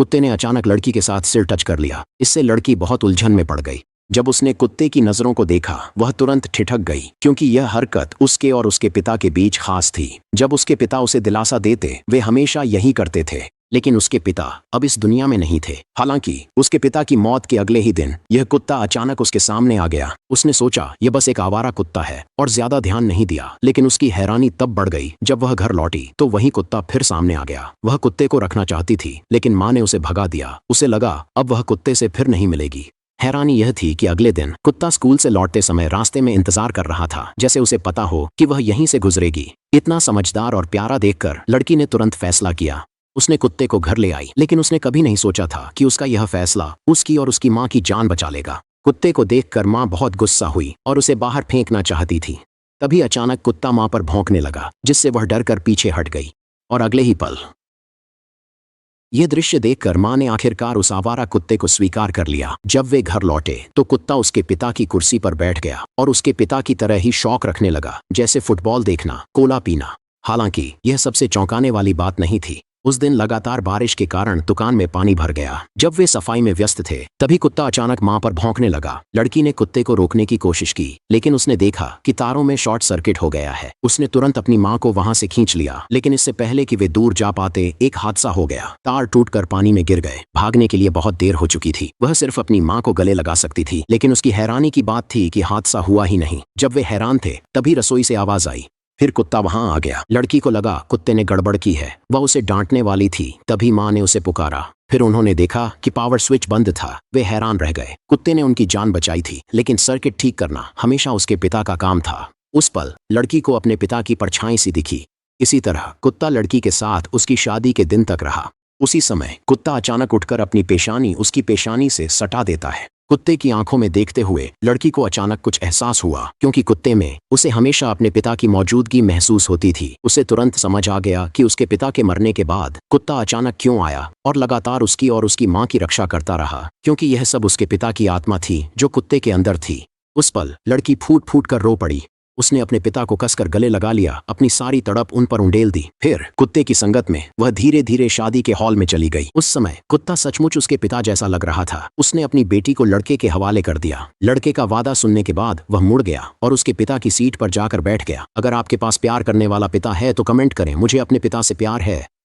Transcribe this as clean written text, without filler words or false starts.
कुत्ते ने अचानक लड़की के साथ सिर टच कर लिया। इससे लड़की बहुत उलझन में पड़ गई। जब उसने कुत्ते की नजरों को देखा वह तुरंत ठिठक गई, क्योंकि यह हरकत उसके और उसके पिता के बीच खास थी। जब उसके पिता उसे दिलासा देते वे हमेशा यही करते थे, लेकिन उसके पिता अब इस दुनिया में नहीं थे। हालांकि उसके पिता की मौत के अगले ही दिन यह कुत्ता अचानक उसके सामने आ गया। उसने सोचा यह बस एक आवारा कुत्ता है और ज्यादा ध्यान नहीं दिया, लेकिन उसकी हैरानी तब बढ़ गई जब वह घर लौटी तो वही कुत्ता फिर सामने आ गया। वह कुत्ते को रखना चाहती थी, लेकिन माँ ने उसे भगा दिया। उसे लगा अब वह कुत्ते से फिर नहीं मिलेगी। हैरानी यह थी कि अगले दिन कुत्ता स्कूल से लौटते समय रास्ते में इंतजार कर रहा था, जैसे उसे पता हो कि वह यहीं से गुजरेगी। इतना समझदार और प्यारा देखकर लड़की ने तुरंत फैसला किया। उसने कुत्ते को घर ले आई, लेकिन उसने कभी नहीं सोचा था कि उसका यह फैसला उसकी और उसकी माँ की जान बचा लेगा। कुत्ते को देखकर माँ बहुत गुस्सा हुई और उसे बाहर फेंकना चाहती थी। तभी अचानक कुत्ता माँ पर भौंकने लगा, जिससे वह डर कर पीछे हट गई। और अगले ही पल यह दृश्य देखकर माँ ने आखिरकार उस आवारा कुत्ते को स्वीकार कर लिया। जब वे घर लौटे तो कुत्ता उसके पिता की कुर्सी पर बैठ गया और उसके पिता की तरह ही शौक रखने लगा, जैसे फुटबॉल देखना, कोला पीना। हालांकि यह सबसे चौंकाने वाली बात नहीं थी। उस दिन लगातार बारिश के कारण दुकान में पानी भर गया। जब वे सफाई में व्यस्त थे तभी कुत्ता अचानक मां पर भौंकने लगा। लड़की ने कुत्ते को रोकने की कोशिश की, लेकिन उसने देखा कि तारों में शॉर्ट सर्किट हो गया है। उसने तुरंत अपनी मां को वहां से खींच लिया, लेकिन इससे पहले कि वे दूर जा पाते एक हादसा हो गया। तार टूटकर पानी में गिर गए। भागने के लिए बहुत देर हो चुकी थी। वह सिर्फ अपनी मां को गले लगा सकती थी, लेकिन उसकी हैरानी की बात थी कि हादसा हुआ ही नहीं। जब वे हैरान थे तभी रसोई से आवाज आई। फिर कुत्ता वहां आ गया। लड़की को लगा कुत्ते ने गड़बड़ की है। वह उसे डांटने वाली थी, तभी माँ ने उसे पुकारा। फिर उन्होंने देखा कि पावर स्विच बंद था। वे हैरान रह गए। कुत्ते ने उनकी जान बचाई थी, लेकिन सर्किट ठीक करना हमेशा उसके पिता का काम था। उस पल लड़की को अपने पिता की परछाई सी दिखी। इसी तरह कुत्ता लड़की के साथ उसकी शादी के दिन तक रहा। उसी समय कुत्ता अचानक उठकर अपनी पेशानी उसकी पेशानी से सटा देता है। कुत्ते की आंखों में देखते हुए लड़की को अचानक कुछ एहसास हुआ, क्योंकि कुत्ते में उसे हमेशा अपने पिता की मौजूदगी महसूस होती थी। उसे तुरंत समझ आ गया कि उसके पिता के मरने के बाद कुत्ता अचानक क्यों आया और लगातार उसकी और उसकी माँ की रक्षा करता रहा, क्योंकि यह सब उसके पिता की आत्मा थी जो कुत्ते के अंदर थी। उस पल लड़की फूट फूट कर रो पड़ी। उसने अपने पिता को कसकर गले लगा लिया, अपनी सारी तड़प उन पर उंडेल दी। फिर कुत्ते की संगत में वह धीरे धीरे शादी के हॉल में चली गई। उस समय कुत्ता सचमुच उसके पिता जैसा लग रहा था। उसने अपनी बेटी को लड़के के हवाले कर दिया। लड़के का वादा सुनने के बाद वह मुड़ गया और उसके पिता की सीट पर जाकर बैठ गया। अगर आपके पास प्यार करने वाला पिता है तो कमेंट करें, मुझे अपने पिता से प्यार है।